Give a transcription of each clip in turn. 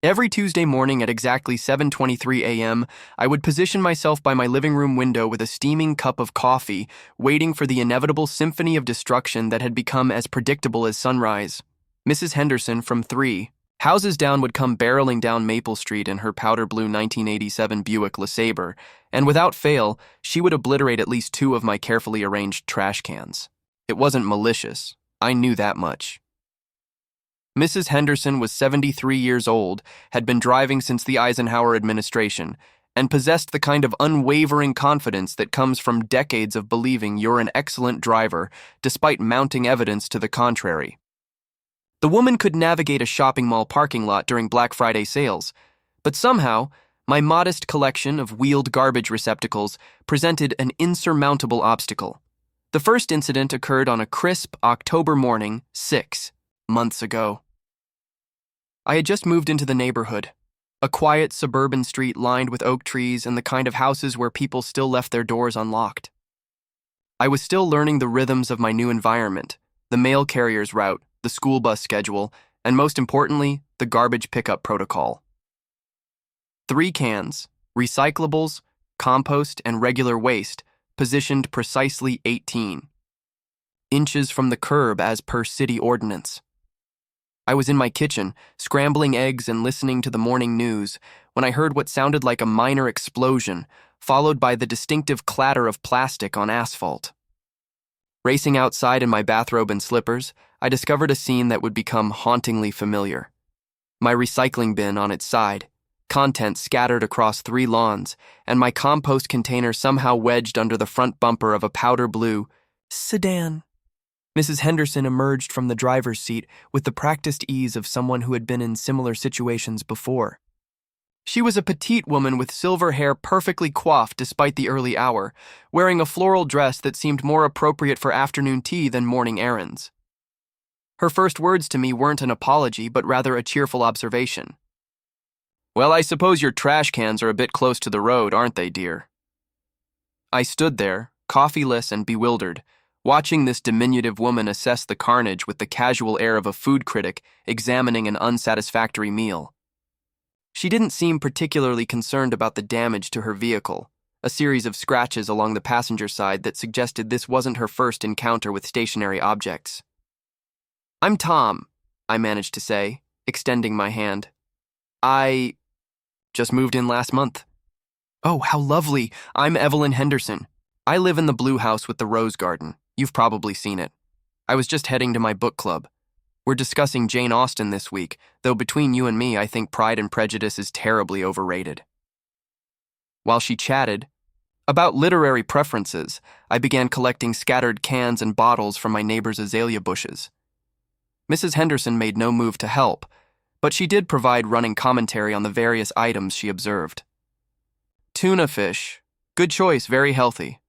Every Tuesday morning at exactly 7:23 a.m., I would position myself by my living room window with a steaming cup of coffee, waiting for the inevitable symphony of destruction that had become as predictable as sunrise. Mrs. Henderson from 3 houses down would come barreling down Maple Street in her powder blue 1987 Buick LeSabre, and without fail, she would obliterate at least 2 of my carefully arranged trash cans. It wasn't malicious. I knew that much. Mrs. Henderson was 73 years old, had been driving since the Eisenhower administration, and possessed the kind of unwavering confidence that comes from decades of believing you're an excellent driver, despite mounting evidence to the contrary. The woman could navigate a shopping mall parking lot during Black Friday sales, but somehow, my modest collection of wheeled garbage receptacles presented an insurmountable obstacle. The first incident occurred on a crisp October morning 6 months ago. I had just moved into the neighborhood, a quiet suburban street lined with oak trees and the kind of houses where people still left their doors unlocked. I was still learning the rhythms of my new environment, the mail carrier's route, the school bus schedule, and most importantly, the garbage pickup protocol. 3 cans, recyclables, compost, and regular waste, positioned precisely 18 inches from the curb as per city ordinance. I was in my kitchen, scrambling eggs and listening to the morning news, when I heard what sounded like a minor explosion, followed by the distinctive clatter of plastic on asphalt. Racing outside in my bathrobe and slippers, I discovered a scene that would become hauntingly familiar. My recycling bin on its side, contents scattered across 3 lawns, and my compost container somehow wedged under the front bumper of a powder blue sedan. Mrs. Henderson emerged from the driver's seat with the practiced ease of someone who had been in similar situations before. She was a petite woman with silver hair perfectly coiffed despite the early hour, wearing a floral dress that seemed more appropriate for afternoon tea than morning errands. Her first words to me weren't an apology, but rather a cheerful observation. "Well, I suppose your trash cans are a bit close to the road, aren't they, dear?" I stood there, coffeeless and bewildered, watching this diminutive woman assess the carnage with the casual air of a food critic examining an unsatisfactory meal. She didn't seem particularly concerned about the damage to her vehicle, a series of scratches along the passenger side that suggested this wasn't her first encounter with stationary objects. "I'm Tom," I managed to say, extending my hand. "I just moved in last month." "Oh, how lovely. I'm Evelyn Henderson. I live in the blue house with the rose garden. You've probably seen it. I was just heading to my book club. We're discussing Jane Austen this week, though between you and me, I think Pride and Prejudice is terribly overrated." While she chatted about literary preferences, I began collecting scattered cans and bottles from my neighbor's azalea bushes. Mrs. Henderson made no move to help, but she did provide running commentary on the various items she observed. "Tuna fish. Good choice, very healthy.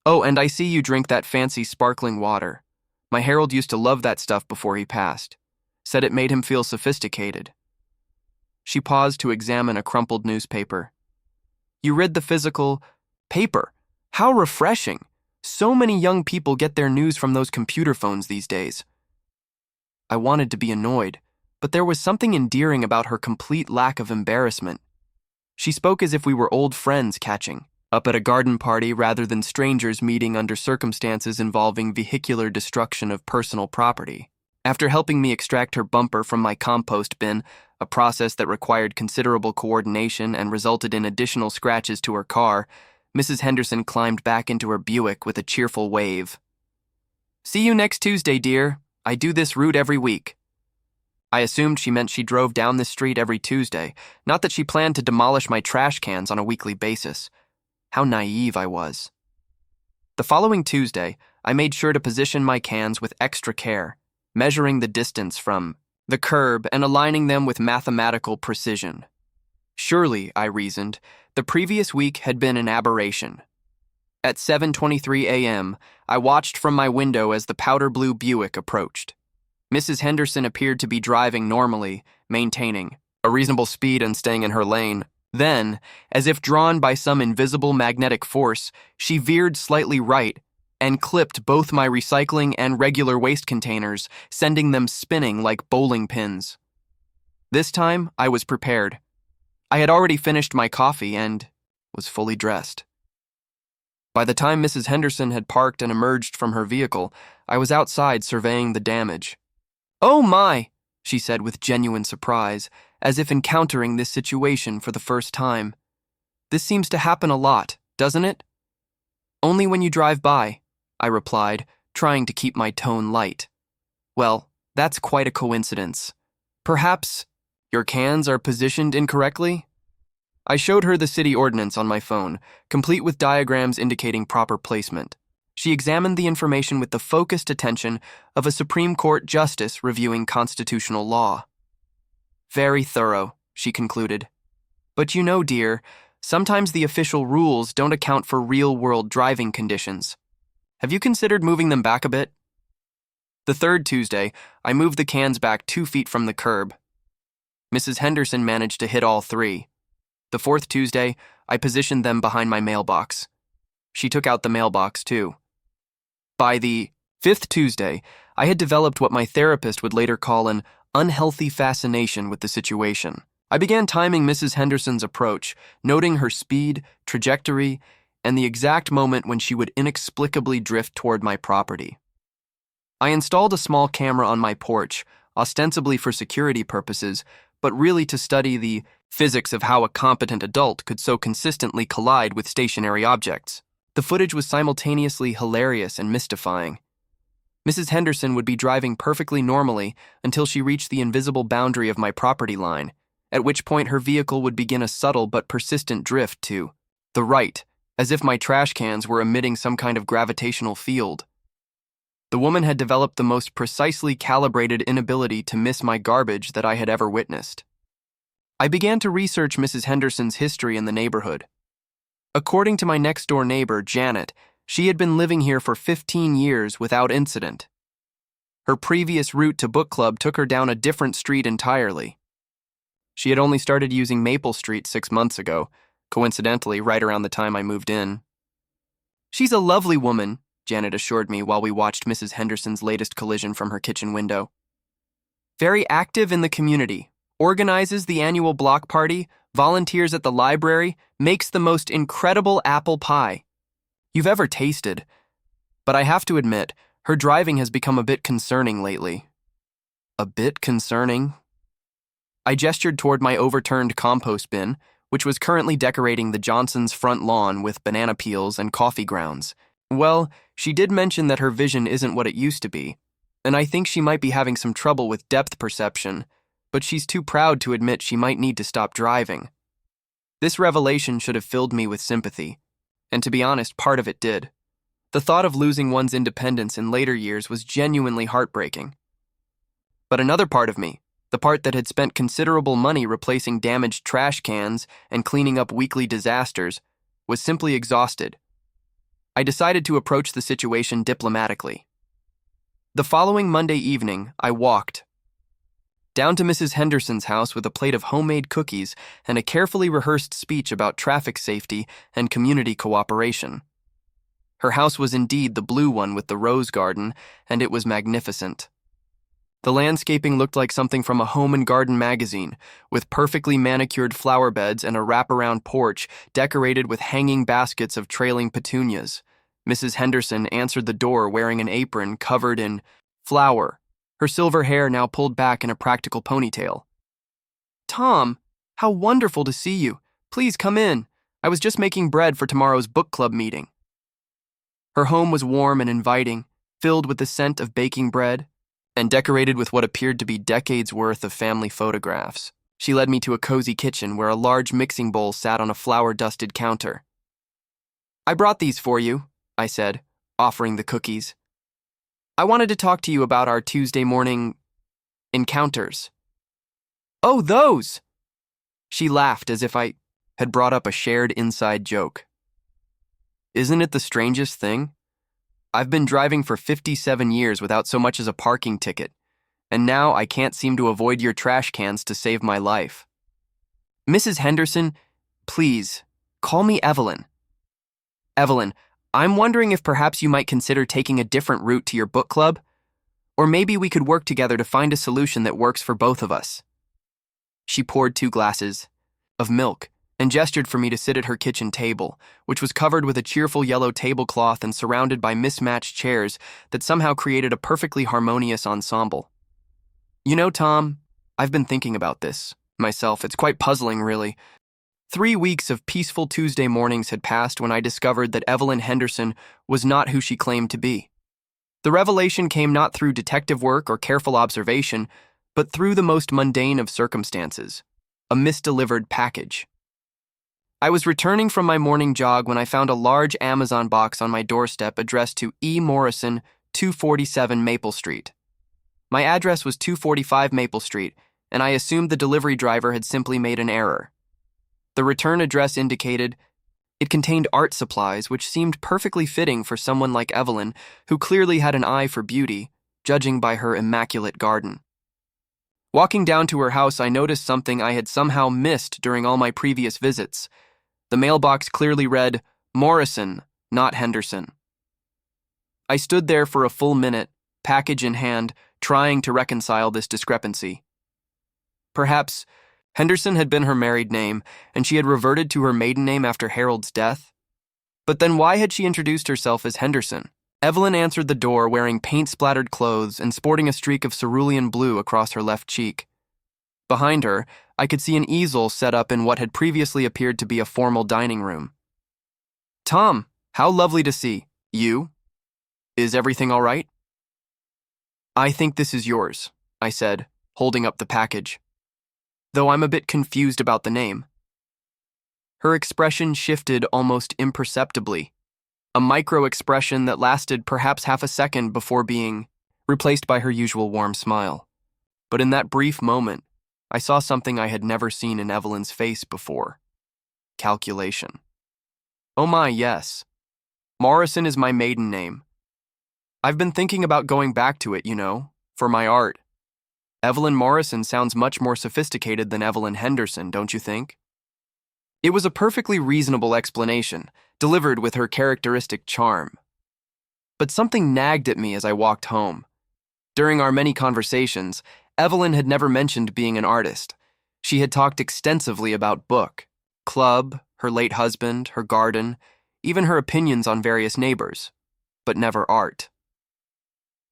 Oh, and I see you drink that fancy sparkling water. My Harold used to love that stuff before he passed. Said it made him feel sophisticated." She paused to examine a crumpled newspaper. "You read the physical paper. How refreshing. So many young people get their news from those computer phones these days." I wanted to be annoyed, but there was something endearing about her complete lack of embarrassment. She spoke as if we were old friends catching up at a garden party rather than strangers meeting under circumstances involving vehicular destruction of personal property. After helping me extract her bumper from my compost bin, a process that required considerable coordination and resulted in additional scratches to her car, Mrs. Henderson climbed back into her Buick with a cheerful wave. "See you next Tuesday, dear. I do this route every week." I assumed she meant she drove down this street every Tuesday, not that she planned to demolish my trash cans on a weekly basis. How naive I was. The following Tuesday, I made sure to position my cans with extra care, measuring the distance from the curb and aligning them with mathematical precision. Surely, I reasoned, the previous week had been an aberration. At 7:23 a.m., I watched from my window as the powder blue Buick approached. Mrs. Henderson appeared to be driving normally, maintaining a reasonable speed and staying in her lane. Then, as if drawn by some invisible magnetic force, she veered slightly right and clipped both my recycling and regular waste containers, sending them spinning like bowling pins. This time, I was prepared. I had already finished my coffee and was fully dressed. By the time Mrs. Henderson had parked and emerged from her vehicle, I was outside surveying the damage. "Oh my," she said with genuine surprise, as if encountering this situation for the first time. "This seems to happen a lot, doesn't it?" "Only when you drive by," I replied, trying to keep my tone light. "Well, that's quite a coincidence. Perhaps your cans are positioned incorrectly?" I showed her the city ordinance on my phone, complete with diagrams indicating proper placement. She examined the information with the focused attention of a Supreme Court justice reviewing constitutional law. "Very thorough," she concluded. "But you know, dear, sometimes the official rules don't account for real-world driving conditions. Have you considered moving them back a bit?" The third Tuesday, I moved the cans back 2 feet from the curb. Mrs. Henderson managed to hit all 3. The fourth Tuesday, I positioned them behind my mailbox. She took out the mailbox, too. By the 5th Tuesday, I had developed what my therapist would later call an unhealthy fascination with the situation. I began timing Mrs. Henderson's approach, noting her speed, trajectory, and the exact moment when she would inexplicably drift toward my property. I installed a small camera on my porch, ostensibly for security purposes, but really to study the physics of how a competent adult could so consistently collide with stationary objects. The footage was simultaneously hilarious and mystifying. Mrs. Henderson would be driving perfectly normally until she reached the invisible boundary of my property line, at which point her vehicle would begin a subtle but persistent drift to the right, as if my trash cans were emitting some kind of gravitational field. The woman had developed the most precisely calibrated inability to miss my garbage that I had ever witnessed. I began to research Mrs. Henderson's history in the neighborhood. According to my next-door neighbor, Janet, she had been living here for 15 years without incident. Her previous route to book club took her down a different street entirely. She had only started using Maple Street 6 months ago, coincidentally right around the time I moved in. "She's a lovely woman," Janet assured me while we watched Mrs. Henderson's latest collision from her kitchen window. "Very active in the community, organizes the annual block party, volunteers at the library, makes the most incredible apple pie you've ever tasted. But I have to admit, her driving has become a bit concerning lately." "A bit concerning?" I gestured toward my overturned compost bin, which was currently decorating the Johnsons' front lawn with banana peels and coffee grounds. "Well, she did mention that her vision isn't what it used to be, and I think she might be having some trouble with depth perception, but she's too proud to admit she might need to stop driving." This revelation should have filled me with sympathy, and to be honest, part of it did. The thought of losing one's independence in later years was genuinely heartbreaking. But another part of me, the part that had spent considerable money replacing damaged trash cans and cleaning up weekly disasters, was simply exhausted. I decided to approach the situation diplomatically. The following Monday evening, I walked down to Mrs. Henderson's house with a plate of homemade cookies and a carefully rehearsed speech about traffic safety and community cooperation. Her house was indeed the blue one with the rose garden, and it was magnificent. The landscaping looked like something from a home and garden magazine, with perfectly manicured flower beds and a wraparound porch decorated with hanging baskets of trailing petunias. Mrs. Henderson answered the door wearing an apron covered in flour, her silver hair now pulled back in a practical ponytail. "Tom, how wonderful to see you. Please come in. I was just making bread for tomorrow's book club meeting." Her home was warm and inviting, filled with the scent of baking bread, and decorated with what appeared to be decades' worth of family photographs. She led me to a cozy kitchen where a large mixing bowl sat on a flour-dusted counter. "I brought these for you," I said, offering the cookies. "I wanted to talk to you about our Tuesday morning encounters." "Oh, those!" She laughed as if I had brought up a shared inside joke. Isn't it the strangest thing? I've been driving for 57 years without so much as a parking ticket, and now I can't seem to avoid your trash cans to save my life. "Mrs. Henderson, please, call me Evelyn." "Evelyn, I'm wondering if perhaps you might consider taking a different route to your book club, or maybe we could work together to find a solution that works for both of us." She poured 2 glasses of milk and gestured for me to sit at her kitchen table, which was covered with a cheerful yellow tablecloth and surrounded by mismatched chairs that somehow created a perfectly harmonious ensemble. You know, Tom, I've been thinking about this myself. It's quite puzzling, really. 3 weeks of peaceful Tuesday mornings had passed when I discovered that Evelyn Henderson was not who she claimed to be. The revelation came not through detective work or careful observation, but through the most mundane of circumstances, a misdelivered package. I was returning from my morning jog when I found a large Amazon box on my doorstep addressed to E. Morrison, 247 Maple Street. My address was 245 Maple Street, and I assumed the delivery driver had simply made an error. The return address indicated it contained art supplies, which seemed perfectly fitting for someone like Evelyn, who clearly had an eye for beauty, judging by her immaculate garden. Walking down to her house, I noticed something I had somehow missed during all my previous visits. The mailbox clearly read, Morrison, not Henderson. I stood there for a full minute, package in hand, trying to reconcile this discrepancy. Perhaps Henderson had been her married name, and she had reverted to her maiden name after Harold's death. But then why had she introduced herself as Henderson? Evelyn answered the door wearing paint-splattered clothes and sporting a streak of cerulean blue across her left cheek. Behind her, I could see an easel set up in what had previously appeared to be a formal dining room. Tom, how lovely to see you. Is everything all right? I think this is yours, I said, holding up the package. Though I'm a bit confused about the name. Her expression shifted almost imperceptibly, a micro-expression that lasted perhaps half a second before being replaced by her usual warm smile. But in that brief moment, I saw something I had never seen in Evelyn's face before. Calculation. Oh my, yes. Morrison is my maiden name. I've been thinking about going back to it, for my art. Evelyn Morrison sounds much more sophisticated than Evelyn Henderson, don't you think? It was a perfectly reasonable explanation, delivered with her characteristic charm. But something nagged at me as I walked home. During our many conversations, Evelyn had never mentioned being an artist. She had talked extensively about book, club, her late husband, her garden, even her opinions on various neighbors, but never art.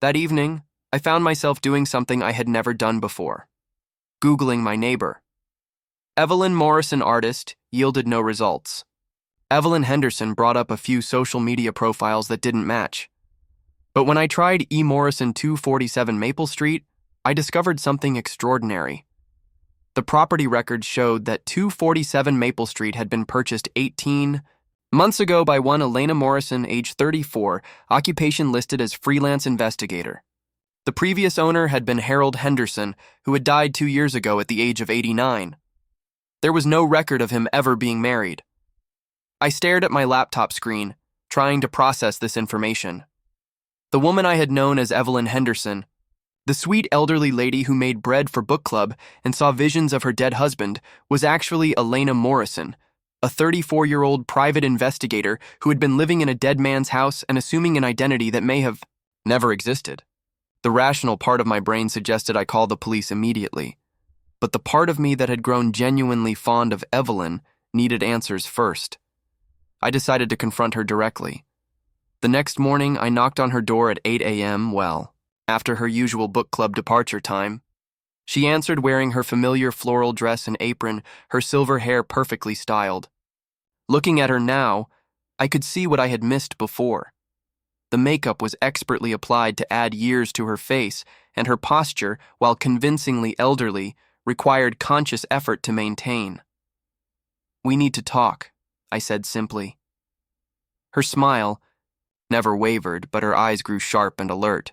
That evening, I found myself doing something I had never done before. Googling my neighbor. Evelyn Morrison artist yielded no results. Evelyn Henderson brought up a few social media profiles that didn't match. But when I tried E. Morrison 247 Maple Street, I discovered something extraordinary. The property records showed that 247 Maple Street had been purchased 18 months ago by one Elena Morrison, age 34, occupation listed as freelance investigator. The previous owner had been Harold Henderson, who had died 2 years ago at the age of 89. There was no record of him ever being married. I stared at my laptop screen, trying to process this information. The woman I had known as Evelyn Henderson, the sweet elderly lady who made bread for book club and saw visions of her dead husband, was actually Elena Morrison, a 34-year-old private investigator who had been living in a dead man's house and assuming an identity that may have never existed. The rational part of my brain suggested I call the police immediately, but the part of me that had grown genuinely fond of Evelyn needed answers first. I decided to confront her directly. The next morning, I knocked on her door at 8 a.m., after her usual book club departure time. She answered wearing her familiar floral dress and apron, her silver hair perfectly styled. Looking at her now, I could see what I had missed before. The makeup was expertly applied to add years to her face, and her posture, while convincingly elderly, required conscious effort to maintain. "We need to talk," I said simply. Her smile never wavered, but her eyes grew sharp and alert.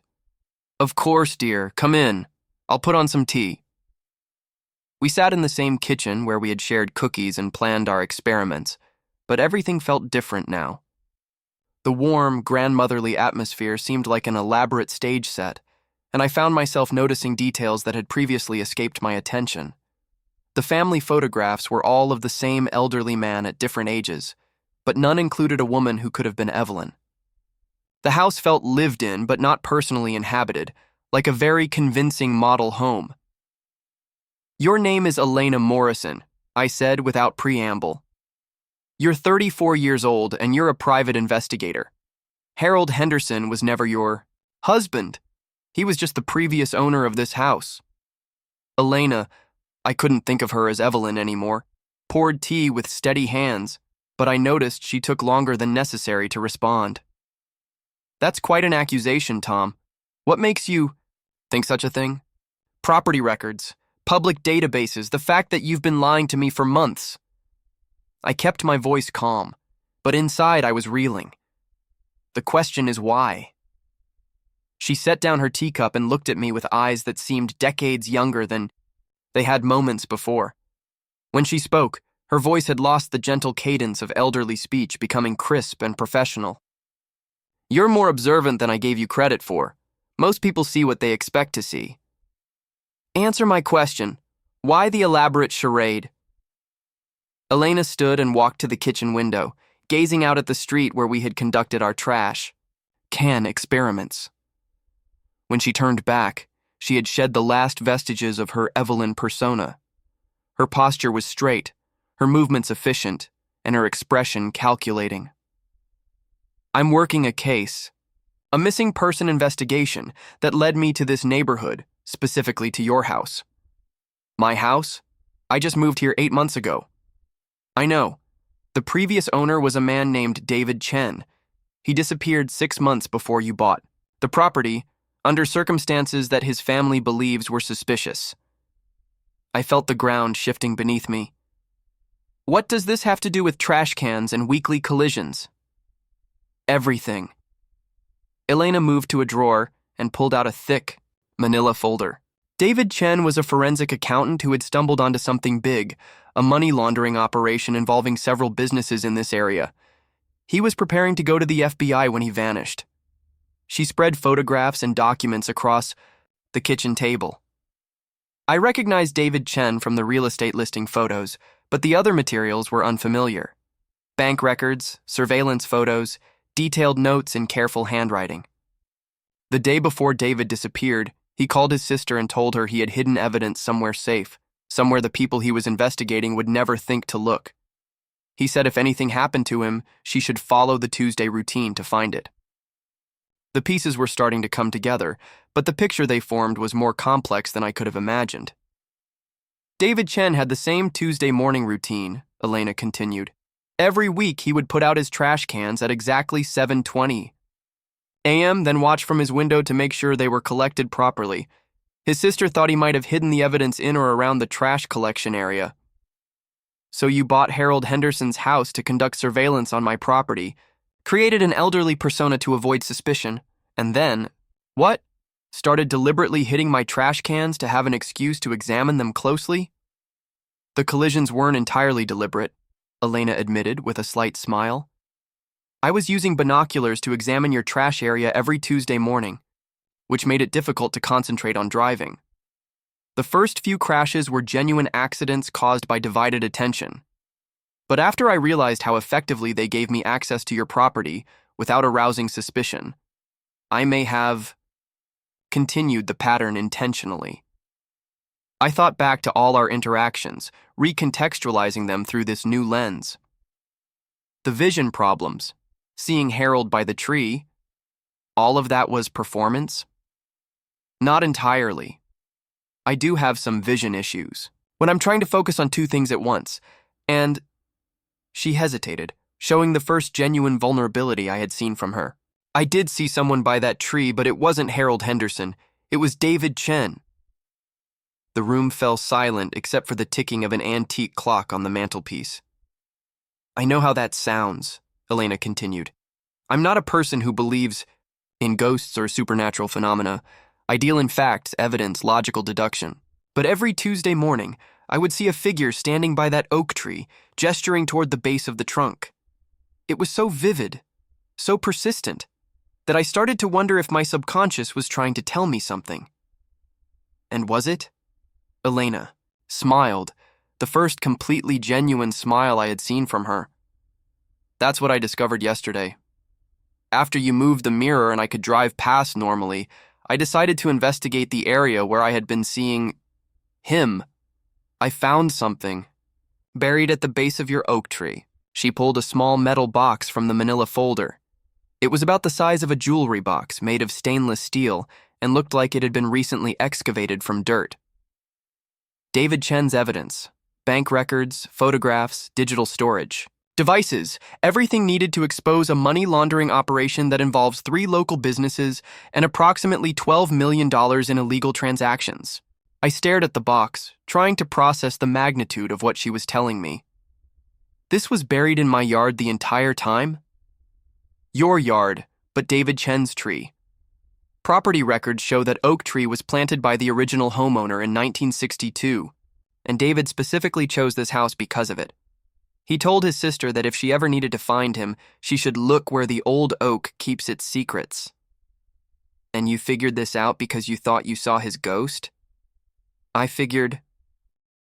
"Of course, dear. Come in. I'll put on some tea." We sat in the same kitchen where we had shared cookies and planned our experiments, but everything felt different now. The warm, grandmotherly atmosphere seemed like an elaborate stage set, and I found myself noticing details that had previously escaped my attention. The family photographs were all of the same elderly man at different ages, but none included a woman who could have been Evelyn. The house felt lived in but not personally inhabited, like a very convincing model home. Your name is Elena Morrison, I said without preamble. You're 34 years old and you're a private investigator. Harold Henderson was never your husband. He was just the previous owner of this house. Elena, I couldn't think of her as Evelyn anymore, poured tea with steady hands, but I noticed she took longer than necessary to respond. That's quite an accusation, Tom. What makes you think such a thing? Property records, public databases, the fact that you've been lying to me for months. I kept my voice calm, but inside I was reeling. The question is why? She set down her teacup and looked at me with eyes that seemed decades younger than they had moments before. When she spoke, her voice had lost the gentle cadence of elderly speech, becoming crisp and professional. You're more observant than I gave you credit for. Most people see what they expect to see. Answer my question. Why the elaborate charade? Elena stood and walked to the kitchen window, gazing out at the street where we had conducted our trash can experiments. When she turned back, she had shed the last vestiges of her Evelyn persona. Her posture was straight, her movements efficient, and her expression calculating. I'm working a case, a missing person investigation that led me to this neighborhood, specifically to your house. My house? I just moved here 8 months ago. I know. The previous owner was a man named David Chen. He disappeared 6 months before you bought the property, under circumstances that his family believes were suspicious. I felt the ground shifting beneath me. What does this have to do with trash cans and weekly collisions? Everything. Elena moved to a drawer and pulled out a thick, manila folder. David Chen was a forensic accountant who had stumbled onto something big, a money laundering operation involving several businesses in this area. He was preparing to go to the FBI when he vanished. She spread photographs and documents across the kitchen table. I recognized David Chen from the real estate listing photos, but the other materials were unfamiliar. Bank records, surveillance photos, detailed notes in careful handwriting. The day before David disappeared, he called his sister and told her he had hidden evidence somewhere safe, somewhere the people he was investigating would never think to look. He said if anything happened to him, she should follow the Tuesday routine to find it. The pieces were starting to come together, but the picture they formed was more complex than I could have imagined. David Chen had the same Tuesday morning routine, Elena continued. Every week he would put out his trash cans at exactly 7:20 a.m., then watch from his window to make sure they were collected properly. His sister thought he might have hidden the evidence in or around the trash collection area. So you bought Harold Henderson's house to conduct surveillance on my property, created an elderly persona to avoid suspicion, and then, what? Started deliberately hitting my trash cans to have an excuse to examine them closely? The collisions weren't entirely deliberate, Elena admitted with a slight smile. I was using binoculars to examine your trash area every Tuesday morning, which made it difficult to concentrate on driving. The first few crashes were genuine accidents caused by divided attention. But after I realized how effectively they gave me access to your property without arousing suspicion, I may have continued the pattern intentionally. I thought back to all our interactions, recontextualizing them through this new lens. The vision problems, seeing Harold by the tree, all of that was performance? Not entirely. I do have some vision issues when I'm trying to focus on two things at once, and she hesitated, showing the first genuine vulnerability I had seen from her. I did see someone by that tree, but it wasn't Harold Henderson. It was David Chen. The room fell silent except for the ticking of an antique clock on the mantelpiece. I know how that sounds, Elena continued. I'm not a person who believes in ghosts or supernatural phenomena. I deal in facts, evidence, logical deduction. But every Tuesday morning, I would see a figure standing by that oak tree, gesturing toward the base of the trunk. It was so vivid, so persistent, that I started to wonder if my subconscious was trying to tell me something. And was it? Elena smiled, the first completely genuine smile I had seen from her. That's what I discovered yesterday. After you moved the mirror and I could drive past normally, I decided to investigate the area where I had been seeing him I found something. Buried at the base of your oak tree. She pulled a small metal box from the manila folder. It was about the size of a jewelry box made of stainless steel and looked like it had been recently excavated from dirt. David Chen's evidence. Bank records, photographs, digital storage. Devices, everything needed to expose a money laundering operation that involves 3 local businesses and approximately $12 million in illegal transactions. I stared at the box, trying to process the magnitude of what she was telling me. This was buried in my yard the entire time? Your yard, but David Chen's tree. Property records show that oak tree was planted by the original homeowner in 1962, and David specifically chose this house because of it. He told his sister that if she ever needed to find him, she should look where the old oak keeps its secrets. And you figured this out because you thought you saw his ghost? I figured